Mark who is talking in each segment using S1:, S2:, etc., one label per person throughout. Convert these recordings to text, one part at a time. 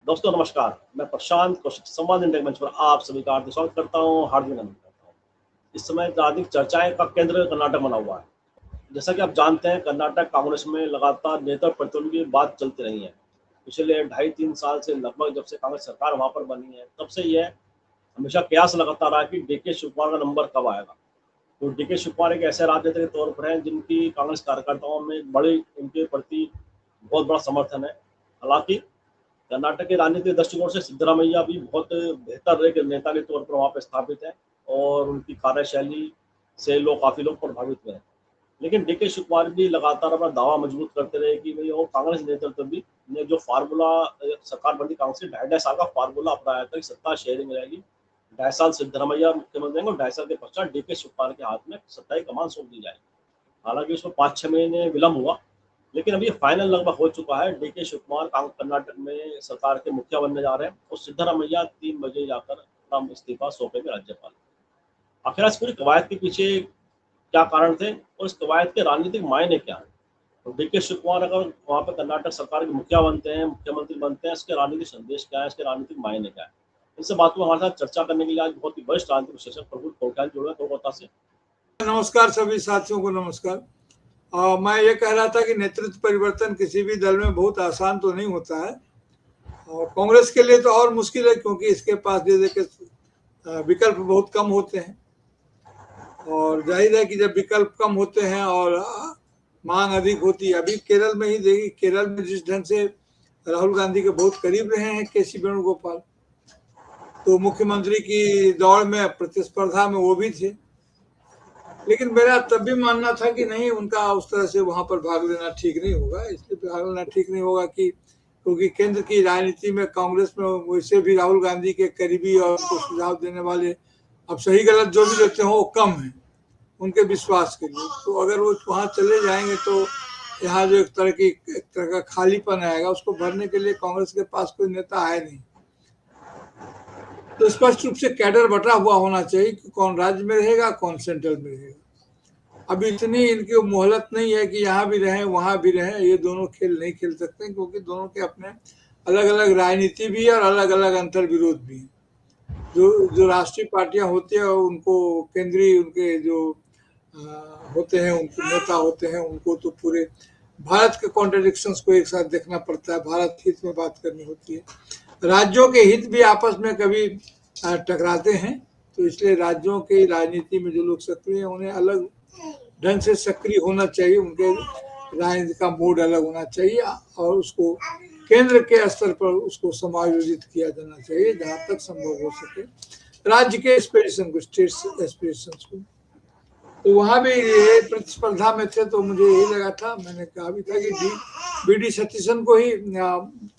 S1: दोस्तों नमस्कार, मैं प्रशांत कौशिक संवाद इंडिया मंच पर आप सभी का हार्दिक स्वागत करता हूं, हार्दिक अभिनंदन करता हूं। इस समय राजनीतिक चर्चाएं का केंद्र कर्नाटक बना हुआ है। जैसा कि आप जानते हैं, कर्नाटक कांग्रेस में लगातार नेता प्रतिद्वंदी की बात चलती रही है। पिछले 2.5-3 साल से लगभग जब से कांग्रेस सरकार वहां पर बनी है, तब से यह हमेशा कयास लगाता रहा कि डीके शिवकुमार का नंबर कब आएगा। तो डीके शिवकुमार एक ऐसे राजनेता के तौर पर हैं जिनकी कांग्रेस कार्यकर्ताओं में बड़ी उनके प्रति बहुत बड़ा समर्थन है। हालांकि कर्नाटक के राजनीतिक दृष्टिकोण से सिद्धरामैया भी बहुत बेहतर एक नेता के तौर पर वहाँ पे स्थापित है और उनकी कार्यशैली से काफ़ी लोग प्रभावित हुए हैं। लेकिन डीके शिवकुमार भी लगातार अपना दावा मजबूत करते रहे कि भाई वो कांग्रेस नेतृत्व भी ने जो फार्मूला सरकार बनी कांग्रेस के 2.5 साल का फार्मूला अपनाया था कि सत्ता शेयरिंग रहेगी। 2.5 साल सिद्धरामैया मुख्यमंत्री रहेंगे और 2.5 साल के पश्चात डीके शिवकुमार के हाथ में सत्ता की कमान सौंप दी जाएगी। हालांकि उसमें 5-6 महीने विलम्ब हुआ, लेकिन अभी फाइनल लगभग हो चुका है। डीके शिवकुमार कर्नाटक में सरकार के मुखिया बनने जा रहे हैं और सिद्धरामैया 3 बजे जाकर अपना इस्तीफा सौंपेंगे राज्यपाल। आखिर इस पूरी कवायद के पीछे क्या कारण थे और इस कवायद के राजनीतिक मायने क्या है? तो डीके शिवकुमार अगर वहाँ पर कर्नाटक सरकार के मुखिया बनते हैं, मुख्यमंत्री बनते हैं, इसके राजनीतिक संदेश क्या है, इसके राजनीतिक मायने क्या है? इनसे बातों हमारे साथ चर्चा करने के लिए आज बहुत ही वरिष्ठ राजनीतिक विशेषज्ञ प्रभु कोठारी जुड़े हैं कोलकाता से।
S2: नमस्कार सभी साथियों को नमस्कार। मैं ये कह रहा था कि नेतृत्व परिवर्तन किसी भी दल में बहुत आसान तो नहीं होता है और कांग्रेस के लिए तो और मुश्किल है, क्योंकि इसके पास जैसे कि विकल्प बहुत कम होते हैं और जाहिर है कि जब विकल्प कम होते हैं और मांग अधिक होती है। अभी केरल में ही देखिए, केरल में जिस ढंग से राहुल गांधी के बहुत करीब रहे हैं केसी वेणुगोपाल, तो मुख्यमंत्री की दौड़ में प्रतिस्पर्धा में वो भी थे। लेकिन मेरा तब भी मानना था कि नहीं, उनका उस तरह से वहां पर भाग लेना ठीक नहीं होगा। इसलिए भाग लेना ठीक नहीं होगा कि क्योंकि केंद्र की राजनीति में कांग्रेस में वैसे भी राहुल गांधी के करीबी और उनको सुझाव देने वाले, अब सही गलत जो भी देते हो, वो कम है उनके विश्वास के लिए। तो अगर वो वहाँ चले जाएंगे तो यहाँ जो एक तरह का खालीपन आएगा, उसको भरने के लिए कांग्रेस के पास कोई नेता है नहीं। तो स्पष्ट रूप से कैडर बटा हुआ होना चाहिए कि कौन राज्य में रहेगा, कौन सेंट्रल में रहेगा। अब इतनी इनकी मोहलत नहीं है कि यहाँ भी रहें वहां भी रहें। ये दोनों खेल नहीं खेल सकते, क्योंकि दोनों के अपने अलग अलग राजनीति भी है और अलग अलग अंतर विरोध भी है। जो राष्ट्रीय पार्टियां होती है उनको केंद्रीय उनके जो होते हैं, उनके नेता होते हैं, उनको तो पूरे भारत के कॉन्ट्रडिक्शंस को एक साथ देखना पड़ता है, भारत हित में बात करनी होती है। राज्यों के हित भी आपस में कभी टकराते हैं, तो इसलिए राज्यों की राजनीति में जो लोग सक्रिय हैं उन्हें अलग ढंग से सक्रिय होना चाहिए, उनके राजनीति का मोड अलग होना चाहिए और उसको केंद्र के स्तर पर उसको समायोजित किया जाना चाहिए जहां तक संभव हो सके राज्य के एस्पिरेशन को, स्टेट एस्पिरेशंस को। तो वहां भी ये प्रतिस्पर्धा में थे, तो मुझे यही लगा था, मैंने कहा भी था कि बीडी सतीशन को ही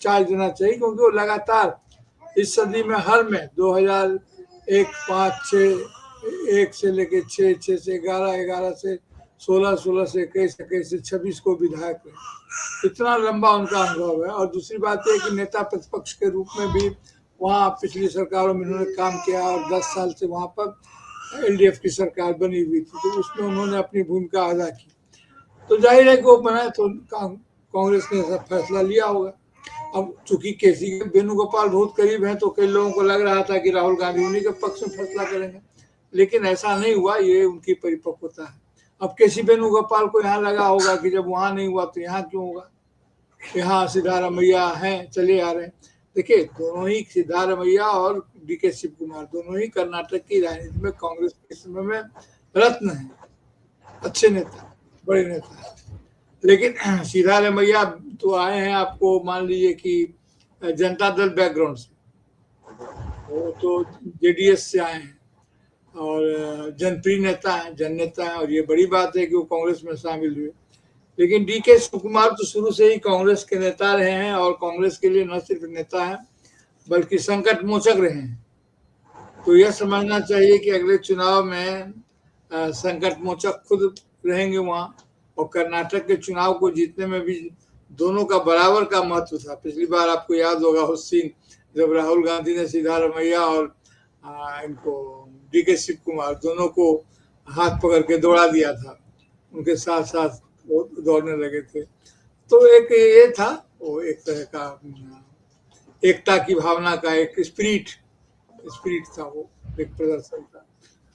S2: चार्ज देना चाहिए, क्योंकि वो लगातार इस सदी में हर में 2001, 5, 6, 1 से लेके 6, 6 से 11, 11 से 16, 16 से 21, 21 से 26 को विधायक रहे। इतना लंबा उनका अनुभव है। और दूसरी बात है कि नेता प्रतिपक्ष के रूप में भी वहाँ पिछली सरकारों में उन्होंने काम किया और 10 साल से वहाँ पर एलडीएफ की सरकार बनी हुई थी, तो उसमें उन्होंने अपनी भूमिका अदा की। तो जाहिर है कि वो बनाए, तो कांग्रेस ने ऐसा फैसला लिया होगा। अब चूंकि केसी वेणुगोपाल बहुत करीब हैं, तो कई लोगों को लग रहा था कि राहुल गांधी उन्हीं के पक्ष में फैसला करेंगे, लेकिन ऐसा नहीं हुआ। ये उनकी परिपक्वता है। अब केसी वेणुगोपाल को यहाँ लगा होगा कि जब वहां नहीं हुआ तो यहाँ क्यों होगा, यहाँ सिद्धारमैया हैं, चले आ रहे हैं। देखिए, दोनों ही सिद्धारमैया और डीके शिवकुमार दोनों ही कर्नाटक की राजनीति में कांग्रेस के समय में रत्न है, अच्छे नेता, बड़े नेता है। लेकिन सिद्धारमैया तो आए हैं, आपको मान लीजिए कि जनता दल बैकग्राउंड से, वो तो जेडीएस से आए हैं और जनप्रिय नेता है, जननेता है, और ये बड़ी बात है कि वो कांग्रेस में शामिल हुए। लेकिन डीके शिवकुमार तो शुरू से ही कांग्रेस के नेता रहे हैं और कांग्रेस के लिए न सिर्फ नेता हैं बल्कि संकट मोचक रहे हैं। तो यह समझना चाहिए कि अगले चुनाव में संकट मोचक खुद रहेंगे वहाँ, और कर्नाटक के चुनाव को जीतने में भी दोनों का बराबर का महत्व था। पिछली बार आपको याद होगा उस सीन जब राहुल गांधी ने सिद्धारमैया और इनको डीके शिवकुमार दोनों को हाथ पकड़ के दौड़ा दिया था, उनके साथ साथ वो दौड़ने लगे थे। तो एक ये था, वो एक तरह का एकता की भावना का एक स्पिरिट था, वो एक प्रदर्शन था।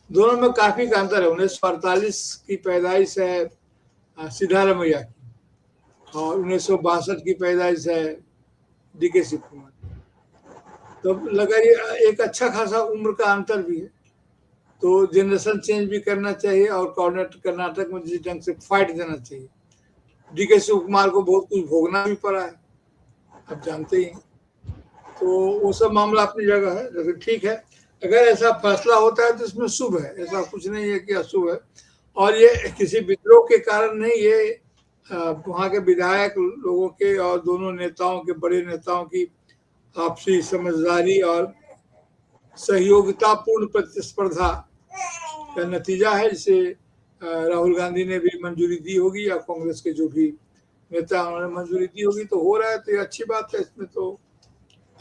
S2: दोनों में काफी का अंतर है। 1948 की पैदाइश है सिद्धारमैया की, और 1962 की पैदाइश है डीके शिव कुमार। तो लगा ये एक अच्छा खासा उम्र का अंतर भी है, तो जनरेशन चेंज भी करना चाहिए और कर्नाटक में जिस ढंग से फाइट देना चाहिए। डीके शिव कुमार को बहुत कुछ भोगना भी पड़ा है, आप जानते ही हैं। तो वो सब मामला अपनी जगह है, लेकिन ठीक है, अगर ऐसा फैसला होता है तो इसमें शुभ है, ऐसा कुछ नहीं है कि अशुभ है। और ये किसी विद्रोह के कारण नहीं, ये वहाँ के विधायक लोगों के और दोनों नेताओं के, बड़े नेताओं की आपसी समझदारी और सहयोगितापूर्ण प्रतिस्पर्धा का नतीजा है, जिसे राहुल गांधी ने भी मंजूरी दी होगी या कांग्रेस के जो भी नेता उन्होंने मंजूरी दी होगी। तो हो रहा है तो ये अच्छी बात है, इसमें तो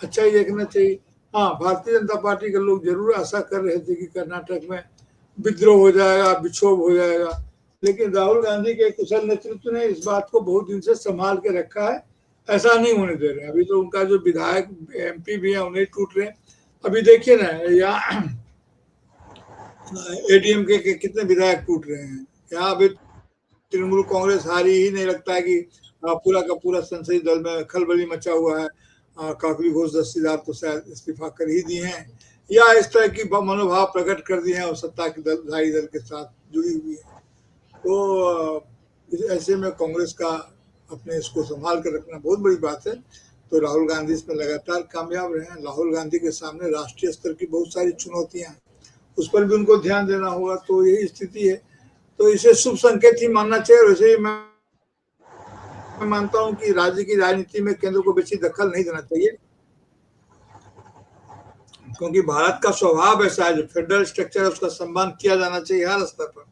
S2: अच्छा ही देखना चाहिए। हाँ, भारतीय जनता पार्टी के लोग जरूर आशा कर रहे थे कि कर्नाटक में विद्रोह हो जाएगा, विक्षोभ हो जाएगा, लेकिन राहुल गांधी के कुशल नेतृत्व ने इस बात को बहुत दिन से संभाल के रखा है, ऐसा नहीं होने दे रहे हैं। अभी तो उनका जो विधायक एमपी भी है उन्हें टूट रहे हैं। अभी देखिए ना, यहाँ एडीएमके के कितने विधायक टूट रहे हैं। यहाँ अभी तृणमूल कांग्रेस हारी ही नहीं, लगता है कि पूरा का पूरा संसदीय दल में खलबली मचा हुआ है। काकली घोष दस्तीदार तो शायद इस्तीफा कर ही दिए हैं, या इस तरह की मनोभाव प्रकट कर दिए हैं और सत्ता के धारी दल के साथ जुड़ी हुई है। तो ऐसे में कांग्रेस का अपने इसको संभाल कर रखना बहुत बड़ी बात है। तो राहुल गांधी इसमें लगातार कामयाब रहे हैं। राहुल गांधी के सामने राष्ट्रीय स्तर की बहुत सारी चुनौतियां हैं, उस पर भी उनको ध्यान देना होगा। तो यही स्थिति है, तो इसे शुभ संकेत ही मानना चाहिए। वैसे ही मैं मानता हूं कि राज्य की राजनीति में केंद्र को बेसी दखल नहीं देना चाहिए, क्योंकि भारत का स्वभाव ऐसा है, जो फेडरल स्ट्रक्चर है उसका सम्मान किया जाना चाहिए हर स्तर पर।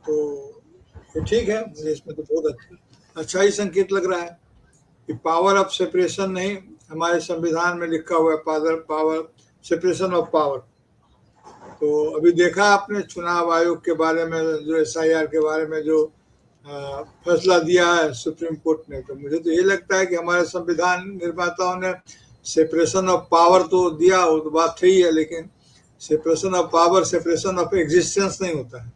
S2: तो ठीक है, मुझे इसमें तो बहुत अच्छा ही संकेत लग रहा है कि पावर ऑफ सेपरेशन नहीं, हमारे संविधान में लिखा हुआ है पावर सेपरेशन ऑफ पावर। तो अभी देखा आपने चुनाव आयोग के बारे में, जो एसआईआर के बारे में जो फैसला दिया है सुप्रीम कोर्ट ने, तो मुझे तो ये लगता है कि हमारे संविधान निर्माताओं ने सेपरेशन ऑफ पावर तो दिया, वो तो बात सही है, लेकिन separation of power separation of existence नहीं होता है।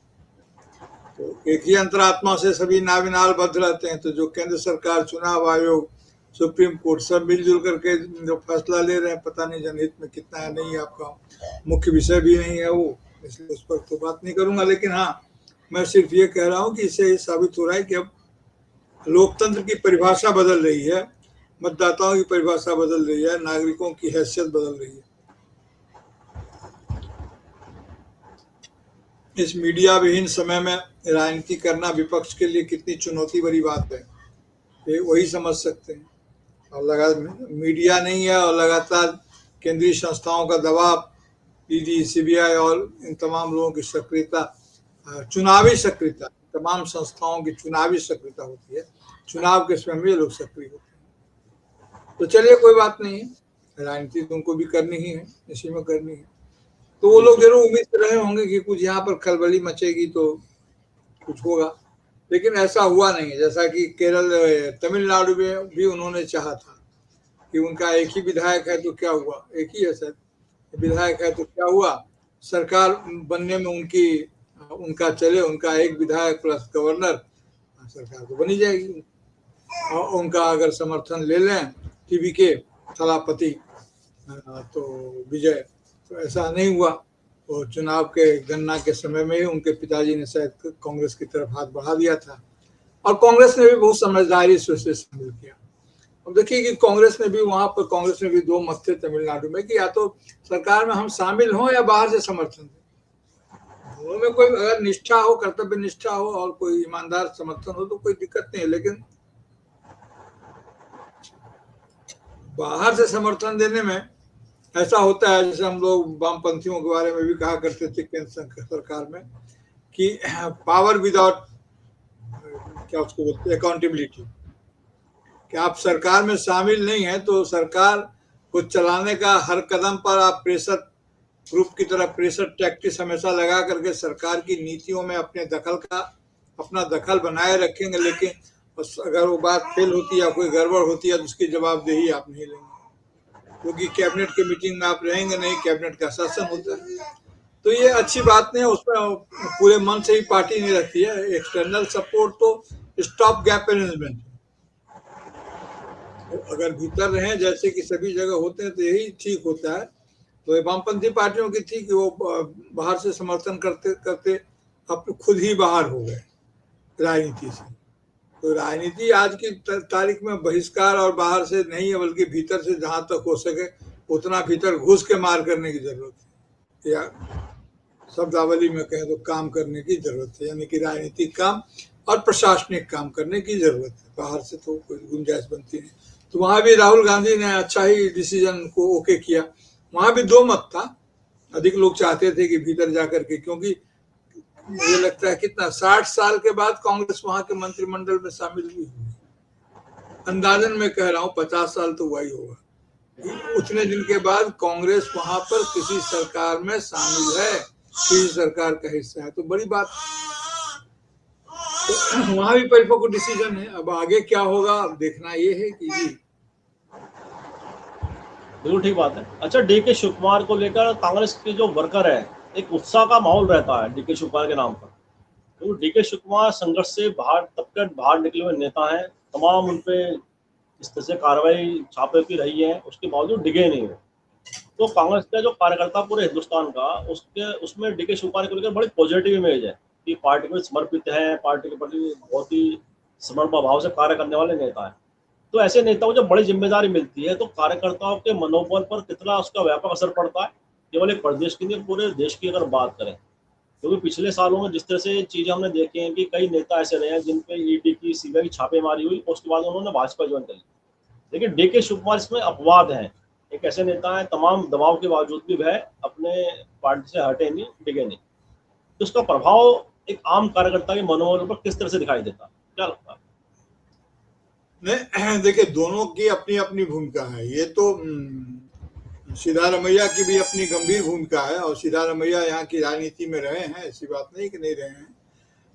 S2: तो एक ही अंतरात्मा से सभी नाविनाल बद्ध रहते हैं। तो जो केंद्र सरकार, चुनाव आयोग, सुप्रीम कोर्ट सब मिलजुल करके जो फैसला ले रहे हैं, पता नहीं जनहित में कितना है, नहीं, आपका मुख्य विषय भी नहीं है वो, इसलिए उस पर तो बात नहीं करूंगा। लेकिन हाँ, मैं सिर्फ ये कह रहा हूँ कि इससे साबित हो रहा है कि अब लोकतंत्र की परिभाषा बदल रही है, मतदाताओं की परिभाषा बदल रही है, नागरिकों की हैसियत बदल रही है। इस मीडिया विहीन समय में राजनीति करना विपक्ष के लिए कितनी चुनौती भरी बात है, ये वही समझ सकते हैं। और मीडिया नहीं है और लगातार केंद्रीय संस्थाओं का दबाव, ईडी, सीबीआई और इन तमाम लोगों की सक्रियता, चुनावी सक्रियता, तमाम संस्थाओं की चुनावी सक्रियता होती है, चुनाव के समय में ये लोग सक्रिय होते हैं। तो चलिए, कोई बात नहीं है, राजनीति तो उनको भी करनी ही है, इसी में करनी है। तो वो लोग जरूर उम्मीद कर रहे होंगे कि कुछ यहाँ पर खलबली मचेगी तो कुछ होगा, लेकिन ऐसा हुआ नहीं है। जैसा कि केरल, तमिलनाडु में भी उन्होंने चाहा था कि उनका एक ही विधायक है तो क्या हुआ, एक ही है सर विधायक है तो क्या हुआ, सरकार बनने में उनका चले, उनका एक विधायक प्लस गवर्नर, सरकार तो बनी जाएगी। और उनका अगर समर्थन ले लें टीवी के थलापति तो विजय, तो ऐसा नहीं हुआ। और चुनाव के गणना के समय में ही उनके पिताजी ने शायद कांग्रेस की तरफ हाथ बढ़ा दिया था, और कांग्रेस ने भी बहुत समझदारी से उसे शामिल किया। अब देखिए कि कांग्रेस ने भी वहां पर, कांग्रेस में भी दो मत थे तमिलनाडु में कि या तो सरकार में हम शामिल हों या बाहर से समर्थन दें। दोनों में कोई अगर निष्ठा हो, कर्तव्य निष्ठा हो और कोई ईमानदार समर्थन हो तो कोई दिक्कत नहीं है। लेकिन बाहर से समर्थन देने में ऐसा होता है, जैसे हम लोग वामपंथियों के बारे में भी कहा करते थे केंद्र सरकार में, कि पावर विदाउट, क्या उसको बोलते हैं, अकाउंटेबिलिटी, कि आप सरकार में शामिल नहीं है तो सरकार को चलाने का हर कदम पर आप प्रेशर ग्रुप की तरह प्रेशर टैक्टिक्स हमेशा लगा करके सरकार की नीतियों में अपना दखल बनाए रखेंगे, लेकिन अगर वो बात फेल होती है या कोई गड़बड़ होती है तो उसकी जवाबदेही आप नहीं लेंगे। क्योंकि कैबिनेट के मीटिंग में आप रहेंगे नहीं, कैबिनेट का शासन होता है। तो ये अच्छी बात नहीं है, उसमें पूरे मन से ही पार्टी नहीं रखती है। एक्सटर्नल सपोर्ट तो स्टॉप गैप मैनेजमेंट, अगर भीतर रहे जैसे कि सभी जगह होते हैं तो यही ठीक होता है। तो ये वामपंथी पार्टियों की थी कि वो बाहर से समर्थन करते करते अब खुद ही बाहर हो गए राजनीति से। तो राजनीति आज की तारीख में बहिष्कार और बाहर से नहीं है, बल्कि भीतर से जहां तक हो सके उतना भीतर घुस के मार करने की जरूरत है, या शब्दावली में कहें तो काम करने की जरूरत है। यानी कि राजनीतिक काम और प्रशासनिक काम करने की जरूरत है, बाहर से तो कोई गुंजाइश बनती नहीं। तो वहां भी राहुल गांधी ने अच्छा ही डिसीजन को ओके किया। वहां भी दो मत था, अधिक लोग चाहते थे कि भीतर जाकर के, क्योंकि मुझे लगता है कितना 60 साल के बाद कांग्रेस वहां के मंत्रिमंडल में शामिल हुई, अंदाजन में कह रहा हूँ 50 साल तो वही होगा। उतने दिन के बाद कांग्रेस वहां पर किसी सरकार में शामिल है, किसी सरकार का हिस्सा है, तो बड़ी बात। तो वहां भी परिपक्व डिसीजन है। अब आगे क्या होगा अब देखना ये है कि जी।
S1: बिल्कुल ठीक बात है। अच्छा, डीके शिव कुमार को लेकर कांग्रेस के जो वर्कर है, एक उत्साह का माहौल रहता है डीके शिव कुमार के नाम पर। तो डीके शिव कुमार संघर्ष से बाहर तब तक बाहर निकले हुए नेता हैं, तमाम उन पे इस तरह से कार्रवाई छापे की रही है, उसके बावजूद डिगे नहीं है। तो कांग्रेस का जो कार्यकर्ता पूरे हिंदुस्तान का, उसके उसमें डीके शिव कुमार को लेकर बड़ी पॉजिटिव इमेज है कि पार्टी को समर्पित है, पार्टी के प्रति बहुत ही समर्पण भाव से कार्य करने वाले नेता है। तो ऐसे नेताओं को जब बड़ी जिम्मेदारी मिलती है तो कार्यकर्ताओं के मनोबल पर कितना उसका व्यापक असर पड़ता है, केवल एक प्रदेश की नहीं पूरे देश की अगर बात करें। क्योंकि पिछले सालों में जिस तरह से चीजें हमने देखी हैं कि कई नेता ऐसे रहे हैं जिन पे ईडी की सीबीआई की छापेमारी हुई, उसके बाद उन्होंने भाजपा ज्वाइन कर ली। लेकिन डीके शिव कुमार इसमें अपवाद हैं, एक ऐसे नेता है तमाम दबाव के बावजूद भी वह अपने पार्टी से हटे नहीं, डिगे नहीं। तो उसका प्रभाव एक आम कार्यकर्ता के मनोबल पर किस तरह से दिखाई देता, क्या लगता है?
S2: नहीं, देखिए दोनों की अपनी अपनी भूमिका है। ये तो सिद्धारमैया की भी अपनी गंभीर भूमिका है, और सिद्धारमैया यहाँ की राजनीति में रहे हैं, ऐसी बात नहीं कि नहीं रहे हैं।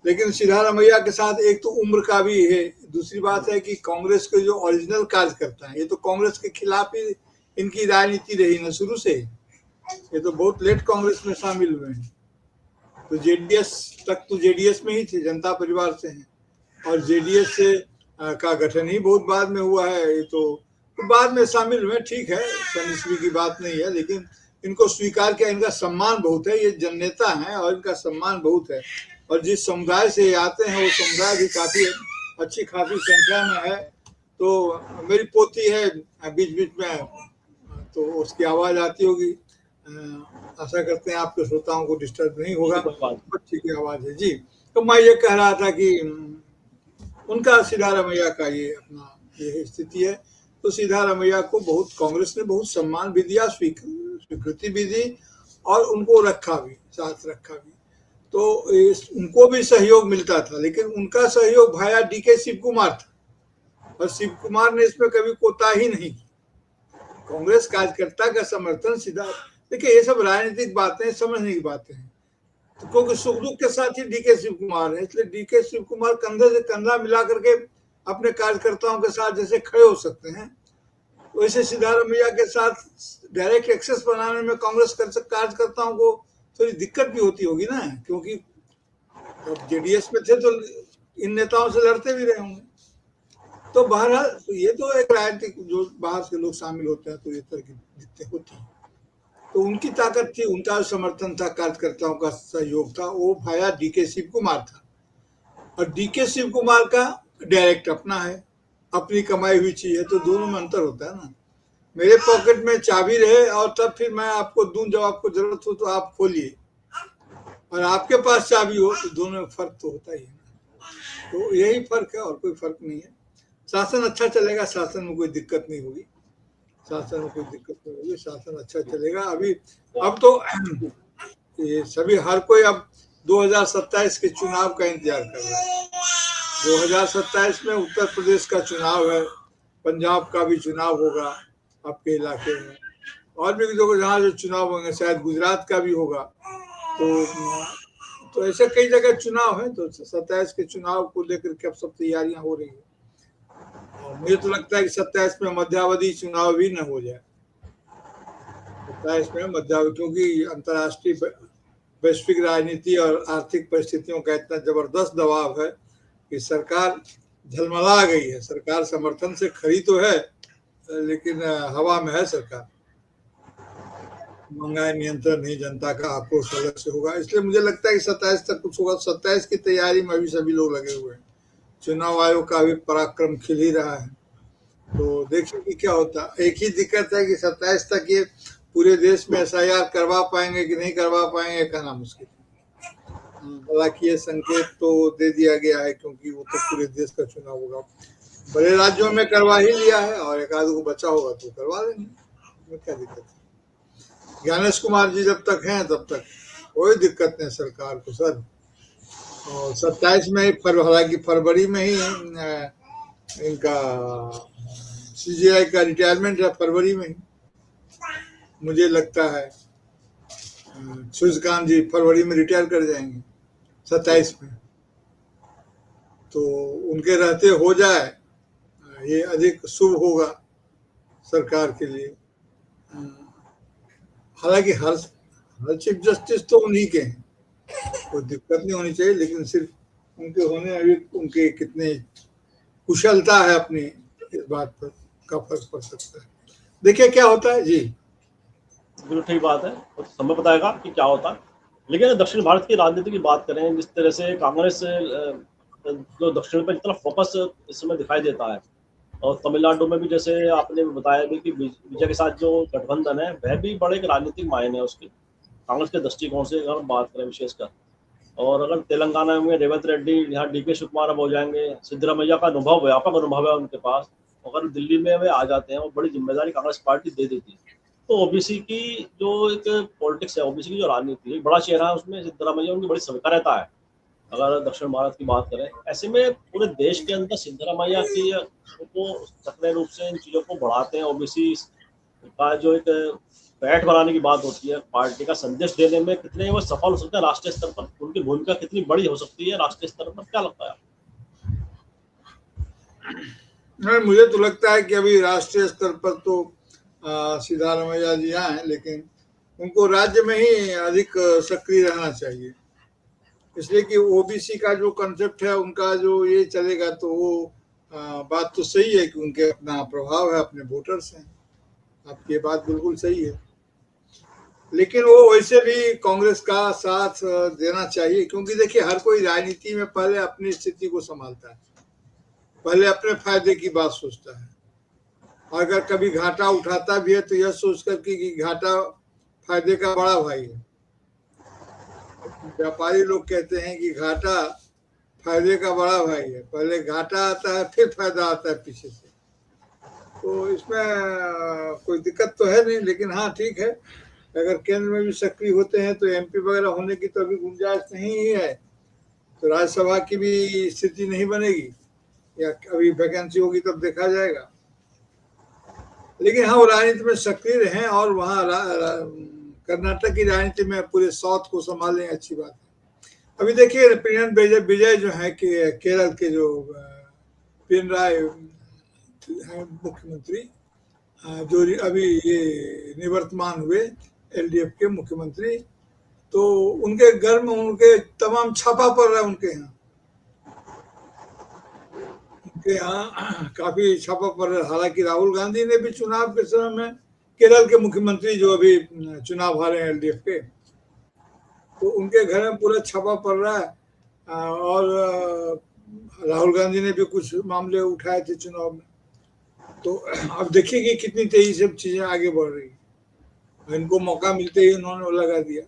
S2: लेकिन सिद्धारमैया के साथ एक तो उम्र का भी है, दूसरी बात है कि कांग्रेस के जो ओरिजिनल कार्यकर्ता हैं, ये तो कांग्रेस के खिलाफ ही इनकी राजनीति रही ना शुरू से। ये तो बहुत लेट कांग्रेस में शामिल हुए हैं, तो जेडीएस तक तो जेडीएस में ही थे, जनता परिवार से हैं, और जेडीएस से का गठन ही बहुत बाद में हुआ है। ये तो बाद में शामिल हुए, ठीक है, सन की बात नहीं है, लेकिन इनको स्वीकार किया, इनका सम्मान बहुत है, ये जननेता हैं और इनका सम्मान बहुत है। और जिस समुदाय से आते हैं वो समुदाय भी काफी अच्छी खासी संख्या में है। तो मेरी पोती है बीच बीच में, तो उसकी आवाज आती होगी, आशा करते हैं आपके श्रोताओं को डिस्टर्ब नहीं होगा, बच्ची की आवाज है जी। तो मैं ये कह रहा था कि उनका सिद्धारमैया का ये अपना ये स्थिति है। तो सिद्धारमैया को बहुत कांग्रेस ने बहुत सम्मान भी दिया, स्वीकृति भी दी, और उनको रखा भी, साथ रखा भी। तो उनको भी सहयोग मिलता था, लेकिन उनका सहयोग भाया डीके शिव कुमार था, और शिव कुमार ने इसमें कभी कोताही नहीं की। कांग्रेस कार्यकर्ता का समर्थन सीधा, देखिए ये सब राजनीतिक बातें समझने की बातें हैं। तो क्योंकि सुख दुख के साथ ही डीके शिव कुमार है, इसलिए डीके शिव कुमार कंधे से कंधा मिला करके अपने कार्यकर्ताओं के साथ जैसे खड़े हो सकते हैं, वैसे सिद्धारमैया के साथ डायरेक्ट एक्सेस बनाने में कांग्रेस कार्यकर्ताओं को थोड़ी दिक्कत भी होती होगी ना, क्योंकि जब जेडीएस में थे तो इन नेताओं से लड़ते भी रहे होंगे। तो बहरहाल ये तो एक राजनीतिक, जो बाहर से लोग शामिल होते हैं तो ये तरह की दिक्कतें होती हैं। तो उनकी ताकत थी, उनका समर्थन था, कार्यकर्ताओं का सहयोग था, वो भाया डीके शिव कुमार था। और डीके शिव कुमार का डायरेक्ट अपना है, अपनी कमाई हुई चीज है, तो दोनों में अंतर होता है ना। मेरे पॉकेट में चाबी रहे और तब फिर मैं आपको दूं, जब आपको जरूरत हो तो आप खोलिए, और आपके पास चाबी हो, तो दोनों में फर्क तो होता ही है ना। तो यही फर्क है, और कोई फर्क नहीं है। शासन अच्छा चलेगा, शासन में कोई दिक्कत नहीं होगी, शासन में कोई दिक्कत नहीं होगी, शासन अच्छा चलेगा। अभी अब तो ये सभी हर कोई अब 2027 के चुनाव का इंतजार कर रहा है। 2027 में उत्तर प्रदेश का चुनाव है, पंजाब का भी चुनाव होगा आपके इलाके में, और भी जगह जहाँ जो चुनाव होंगे, शायद गुजरात का भी होगा। तो ऐसे कई जगह चुनाव है। तो 27 के चुनाव को लेकर के अब सब तैयारियां हो रही है। मुझे तो लगता है कि 27 में मध्यावधि चुनाव भी न हो जाए, 27 में मध्यावधि, क्योंकि अंतर्राष्ट्रीय वैश्विक राजनीति और आर्थिक परिस्थितियों का इतना जबरदस्त दबाव है कि सरकार झलमला गई है। सरकार समर्थन से खड़ी तो है, लेकिन हवा में है सरकार। महंगाई नियंत्रण नहीं, जनता का आक्रोश अलग से होगा। इसलिए मुझे लगता है कि 27 तक कुछ होगा। 27 की तैयारी में अभी सभी लोग लगे हुए हैं। चुनाव आयोग का भी पराक्रम खिल ही रहा है, तो देखिए कि क्या होता है। एक ही दिक्कत है कि 27 तक ये पूरे देश में SIR करवा पाएंगे कि नहीं करवा पाएंगे, कहना मुश्किल है। हालांकि ये संकेत तो दे दिया गया है, क्योंकि वो तो पूरे देश का चुनाव होगा। बड़े राज्यों में करवा ही लिया है, और एक आध को बचा होगा तो करवा लेंगे, क्या दिक्कत है। ज्ञानेश कुमार जी जब तक हैं तब तक कोई दिक्कत नहीं सरकार को सर। और 27 में हालांकि फरवरी में ही इनका CGI का रिटायरमेंट है, फरवरी में ही मुझे लगता है। सूर्यकांत जी फरवरी में रिटायर कर जाएंगे 27 में, तो उनके रहते हो जाए ये अधिक शुभ होगा सरकार के लिए। हालांकि हर चीफ जस्टिस तो उन्हीं के हैं, कोई दिक्कत नहीं होनी चाहिए, लेकिन सिर्फ उनके होने अभी उनके कितने कुशलता है अपनी, इस बात पर का फर्क पड़ सकता है। देखिए क्या होता है जी।
S1: बिल्कुल ठीक बात है, तो समय बताएगा कि क्या होता है। लेकिन दक्षिण भारत की राजनीति की बात करें, जिस तरह से कांग्रेस जो दक्षिण पर इतना फोकस इस समय दिखाई देता है, और तमिलनाडु में भी जैसे आपने बताया भी कि विजय के साथ जो गठबंधन है वह भी बड़े एक राजनीतिक मायने है उसके, कांग्रेस के दृष्टिकोण से अगर बात करें विशेषकर। और अगर तेलंगाना में रेवंत रेड्डी, यहाँ DK शिवकुमार अब हो जाएंगे, सिद्धरामैया का अनुभव, व्यापक अनुभव है उनके पास, अगर दिल्ली में वे आ जाते हैं और बड़ी जिम्मेदारी कांग्रेस पार्टी दे देती है, तो ओबीसी की जो एक पॉलिटिक्स है, ओबीसी की जो राजनीति है, बड़ा चेहरा है उसमें सिद्धरामैया, उनकी बड़ी स्वीकार्यता है अगर दक्षिण भारत की बात करें। ऐसे में पूरे देश के अंदर सिद्धरामैया की को सक्रिय रूप से इन चीज़ों को बढ़ाते हैं, ओबीसी का जो एक पैठ बनाने की बात होती है, पार्टी का संदेश देने में कितने वो सफल हो सकते हैं राष्ट्रीय स्तर पर, उनकी भूमिका कितनी बड़ी हो सकती है राष्ट्रीय स्तर पर, क्या लगता है?
S2: नहीं, मुझे तो लगता है कि अभी राष्ट्रीय स्तर पर तो सिद्धरामैया जी हैं, लेकिन उनको राज्य में ही अधिक सक्रिय रहना चाहिए, इसलिए कि ओबीसी का जो कंसेप्ट है उनका जो ये चलेगा, तो वो बात तो सही है कि उनके अपना प्रभाव है, अपने वोटर्स हैं, आपकी बात बिल्कुल सही है। लेकिन वो वैसे भी कांग्रेस का साथ देना चाहिए, क्योंकि देखिए हर कोई राजनीति में पहले अपनी स्थिति को संभालता है, पहले अपने फायदे की बात सोचता है। अगर कभी घाटा उठाता भी है तो यह सोचकर कि घाटा फायदे का बड़ा भाई है। व्यापारी लोग कहते हैं कि घाटा फायदे का बड़ा भाई है, पहले घाटा आता है फिर फायदा आता है पीछे से। तो इसमें कोई दिक्कत तो है नहीं, लेकिन हाँ ठीक है, अगर केंद्र में भी सक्रिय होते हैं तो MP वगैरह होने की तो अभी गुंजाइश नहीं ही है, तो राज्यसभा की भी स्थिति नहीं बनेगी, या अभी वैकेंसी होगी तब देखा जाएगा। लेकिन हाँ, वो राजनीति में सक्रिय रहें और वहाँ कर्नाटक की राजनीति में पूरे साउथ को संभालें, अच्छी बात है। अभी देखिए पिनराई विजय जो है कि केरल के जो पिनराई मुख्यमंत्री, जो अभी ये निवर्तमान हुए LDF के मुख्यमंत्री, तो उनके घर में उनके तमाम छापा पड़ रहा है, उनके यहाँ काफी छापा पड़ रहा है। हालांकि राहुल गांधी ने भी चुनाव के समय में केरल के मुख्यमंत्री जो अभी चुनाव हारे हैं LDF के, तो उनके घर में पूरा छापा पड़ रहा है। और राहुल गांधी ने भी कुछ मामले उठाए थे चुनाव में, तो अब देखिए कि कितनी तेजी से चीजें आगे बढ़ रही है। इनको मौका मिलते ही उन्होंने लगा दिया।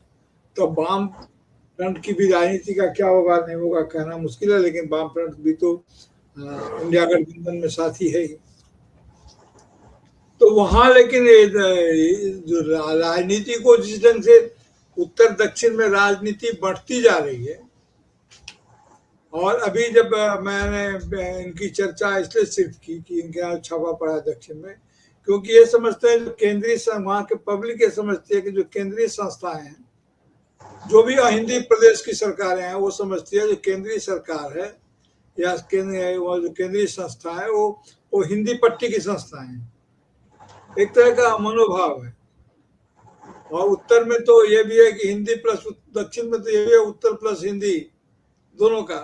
S2: तो वाम फ्रंट की भी राजनीति का क्या होगा नहीं होगा कहना मुश्किल है, लेकिन वाम फ्रंट भी तो इंडिया गठबंधन में साथी है ही। तो वहां लेकिन जो राजनीति को जिस ढंग से उत्तर दक्षिण में राजनीति बढ़ती जा रही है, और अभी जब मैंने इनकी चर्चा इसलिए सिर्फ की कि इनके यहाँ छापा पड़ा दक्षिण में, क्योंकि ये समझते हैं जो केंद्रीय, वहाँ के पब्लिक ये समझती है कि जो केंद्रीय संस्थाएं हैं, जो भी हिंदी प्रदेश की सरकारें हैं, वो समझती है जो केंद्रीय सरकार है या जो केंद्रीय संस्था है वो हिंदी पट्टी की संस्था है। एक तरह का मनोभाव है। और उत्तर में तो ये भी है कि हिंदी प्लस, दक्षिण में तो ये भी है उत्तर प्लस हिंदी दोनों का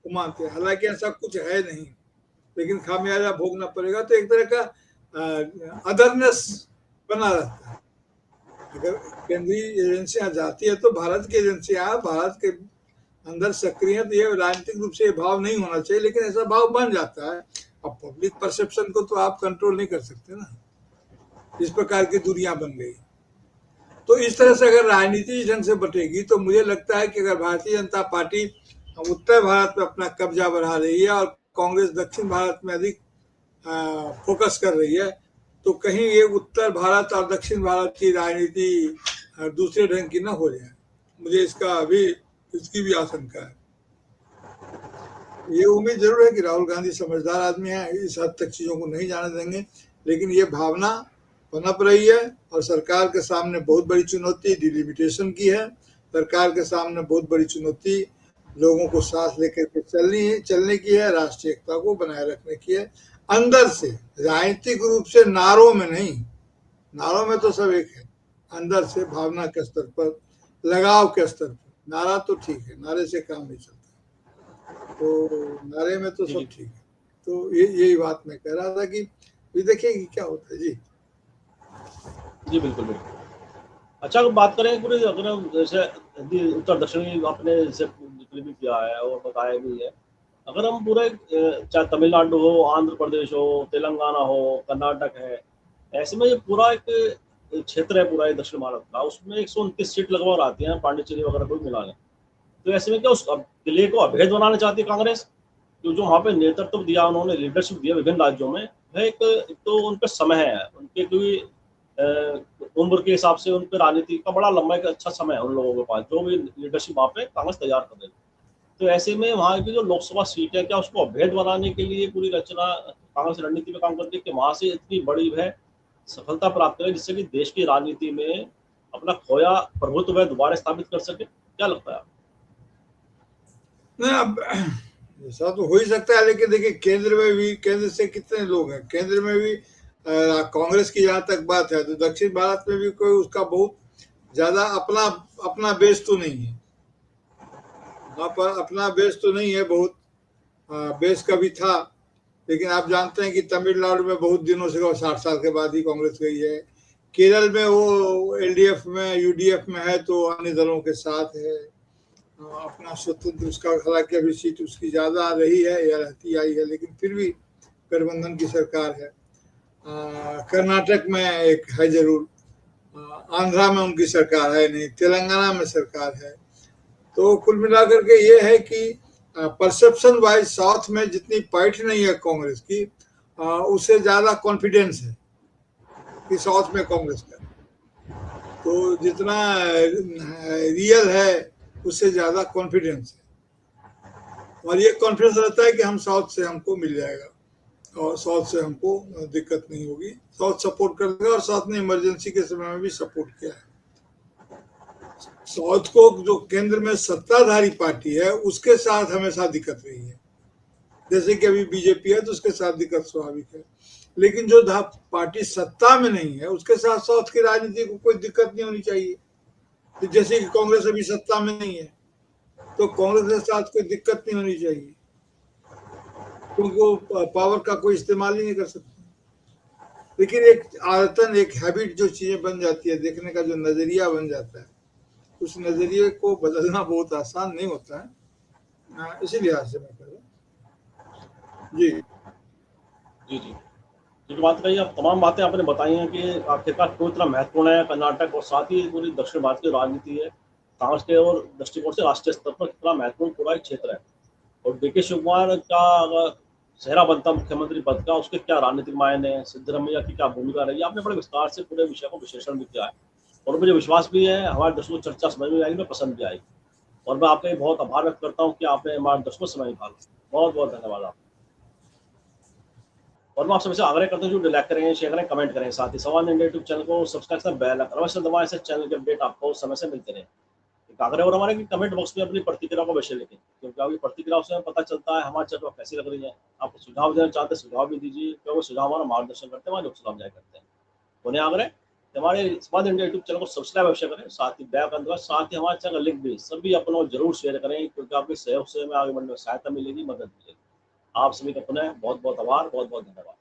S2: वो मानते हैं। हालांकि ऐसा कुछ है नहीं, लेकिन खामियाजा भोगना पड़ेगा। तो एक तरह का अदरनेस बना रहता है। अगर केंद्रीय एजेंसियां जाती है तो भारत की एजेंसियां भारत के अंदर सक्रिय है, तो ये राजनीतिक रूप से ये भाव नहीं होना चाहिए, लेकिन ऐसा भाव बन जाता है। अब पब्लिक परसेप्शन को तो आप कंट्रोल नहीं कर सकते ना, इस प्रकार की दूरियां बन गई। तो इस तरह से अगर राजनीति ढंग से बटेगी तो मुझे लगता है कि अगर भारतीय जनता पार्टी उत्तर भारत में अपना कब्जा बढ़ा रही है और कांग्रेस दक्षिण भारत में अधिक फोकस कर रही है, तो कहीं ये उत्तर भारत और दक्षिण भारत की राजनीति दूसरे ढंग की न हो जाए। मुझे इसकी भी आशंका है। ये उम्मीद जरूर है कि राहुल गांधी समझदार आदमी है, इस हद तक चीजों को नहीं जाने देंगे, लेकिन ये भावना पनप रही है और सरकार के सामने बहुत बड़ी चुनौती डिलिमिटेशन की है। सरकार के सामने बहुत बड़ी चुनौती लोगों को सांस लेकर के चलने की है, राष्ट्रीय एकता को बनाए रखने की है, अंदर से, राजनीतिक रूप से नारों में नहीं। नारों में तो सब एक है, अंदर से भावना के स्तर पर, लगाव के स्तर पर। नारा तो ठीक है, नारे से काम नहीं चलता, तो नारे में तो सब ठीक है। तो यही बात मैं कह रहा था कि देखिए कि क्या होता है। जी
S1: जी बिल्कुल बिल्कुल। अच्छा, अगर बात करें पूरे, अगर हम जैसे उत्तर दक्षिणी आपने जैसे जिक्र भी किया है और बताया भी है, अगर हम पूरे चाहे तमिलनाडु हो, आंध्र प्रदेश हो, तेलंगाना हो, कर्नाटक है, ऐसे में ये पूरा एक क्षेत्र है पूरा दक्षिण भारत का, उसमें 129 सीट लगभग आती हैं पांडिचेरी वगैरह को मिला लें। तो ऐसे में क्या उस किले को अभेद बनाना चाहती है कांग्रेस? जो वहाँ पे नेतृत्व दिया उन्होंने, लीडरशिप दिया विभिन्न राज्यों में, वह एक तो उन पर समय है, उनके क्योंकि उम्र के हिसाब से उन पर राजनीति का बड़ा लंबा एक अच्छा समय है उन लोगों के पास, जो भी लीडरशिप वहाँ पे कांग्रेस तैयार कर रही है। तो ऐसे में वहाँ की जो लोकसभा सीट है, क्या उसको अभेद बनाने के लिए पूरी रचना कांग्रेस रणनीति में काम करती है कि वहाँ से इतनी बड़ी वह सफलता प्राप्त करे जिससे कि देश की राजनीति में अपना खोया प्रभुत्व दोबारा स्थापित कर सके? क्या लगता है?
S2: नहीं, अब ऐसा तो हो ही सकता है, लेकिन देखिए केंद्र में भी, केंद्र से कितने लोग हैं केंद्र में भी, कांग्रेस की जहां तक बात है तो दक्षिण भारत में भी कोई उसका बहुत ज्यादा अपना बेस तो नहीं है। वहां पर अपना बेस तो नहीं है, बहुत बेस का भी था, लेकिन आप जानते हैं कि तमिलनाडु में बहुत दिनों से 60 साल के बाद ही कांग्रेस गई है। केरल में वो एलडीएफ में, यूडीएफ में है, तो अन्य दलों के साथ है, अपना स्वतंत्र उसका, हालांकि अभी सीट उसकी ज्यादा रही है या रहती आई है, लेकिन फिर भी गठबंधन की सरकार है। कर्नाटक में एक है जरूर, आंध्रा में उनकी सरकार है नहीं, तेलंगाना में सरकार है। तो कुल मिलाकर के ये है कि परसेप्शन वाइज साउथ में जितनी पैठ नहीं है कांग्रेस की, उससे ज्यादा कॉन्फिडेंस है कि साउथ में कांग्रेस का, तो जितना रियल है उससे ज्यादा कॉन्फिडेंस है। और ये कॉन्फिडेंस रहता है कि हम साउथ से हमको मिल जाएगा और साउथ से हमको दिक्कत नहीं होगी, साउथ सपोर्ट कर देगा। और साउथ ने इमरजेंसी के समय में भी सपोर्ट किया है। साउथ को जो केंद्र में सत्ताधारी पार्टी है उसके साथ हमेशा दिक्कत रही है, जैसे कि अभी बीजेपी है तो उसके साथ दिक्कत स्वाभाविक है, लेकिन जो पार्टी सत्ता में नहीं है उसके साथ साउथ की राजनीति को कोई दिक्कत नहीं होनी चाहिए। तो जैसे कि कांग्रेस अभी सत्ता में नहीं है तो कांग्रेस के साथ कोई दिक्कत नहीं होनी चाहिए, क्योंकि वो पावर का कोई इस्तेमाल ही नहीं कर सकते। लेकिन एक आदतन, एक हैबिट जो चीजें बन जाती है, देखने का जो नजरिया बन जाता है, उस नजरिए को बदलना बहुत आसान नहीं होता है। इसी लिहाज से मैं कह रहा हूँ। जी
S1: जी जी, जो बात कही, आप तमाम बातें आपने बताई हैं कि आखिरकार क्यों इतना महत्वपूर्ण है कर्नाटक, और साथ ही पूरी दक्षिण भारत की राजनीति है कांग्रेस के और दृष्टिकोण से राष्ट्रीय स्तर पर कितना महत्वपूर्ण पूरा एक क्षेत्र है। और डीके शिवकुमार का अगर चेहरा बनता मुख्यमंत्री पद का, उसके क्या राजनीतिक मायने हैं, सिद्धरमैया की क्या भूमिका रही, आपने बड़े विस्तार से पूरे विषय को विश्लेषण भी किया है, और मुझे विश्वास भी है हमारे दर्शकों को चर्चा समझ में आएगी, मैं पसंद भी आएगी। और मैं आपका बहुत आभार व्यक्त करता हूँ कि आपने हमारे दर्शकों को समय निकाला। बहुत बहुत धन्यवाद आपका। और मैं आप सबसे आग्रह करता हूँ जो लाइक करें, शेयर करें, कमेंट करें, साथ ही सवाल इंडिया यूट्यूब चैनल को सब्सक्राइब करें, बेल आइकन अवश्य दबाएं, ऐसे चैनल के अपडेट आपको समय से मिलते रहे। एक आग्रह और हमारे कि कमेंट बॉक्स में अपनी प्रतिक्रिया को अवश्य लिखें, क्योंकि आपकी प्रतिक्रिया से पता चलता है हमारी चर्चा कैसी लग रही है। आप सुझाव देना चाहते हैं, सुझाव भी दीजिए, क्योंकि सुझाव हमारा मार्गदर्शन करते हैं, हमारे लोग सुझाव जारी करते हैं। उन्हें आग्रह, हमारे समाज इंडिया यूट्यूब चैनल को सब्सक्राइब अवश्य करें, साथ ही बेल आइकन दबाएं, साथ ही हमारे चैनल का लिंक भी सभी अपनों जरूर शेयर करें, क्योंकि आपके सहयोग से हमें आगे बढ़ने में सहायता मिलेगी, मदद मिलेगी। आप सभी का पुनः बहुत बहुत आभार, बहुत बहुत धन्यवाद।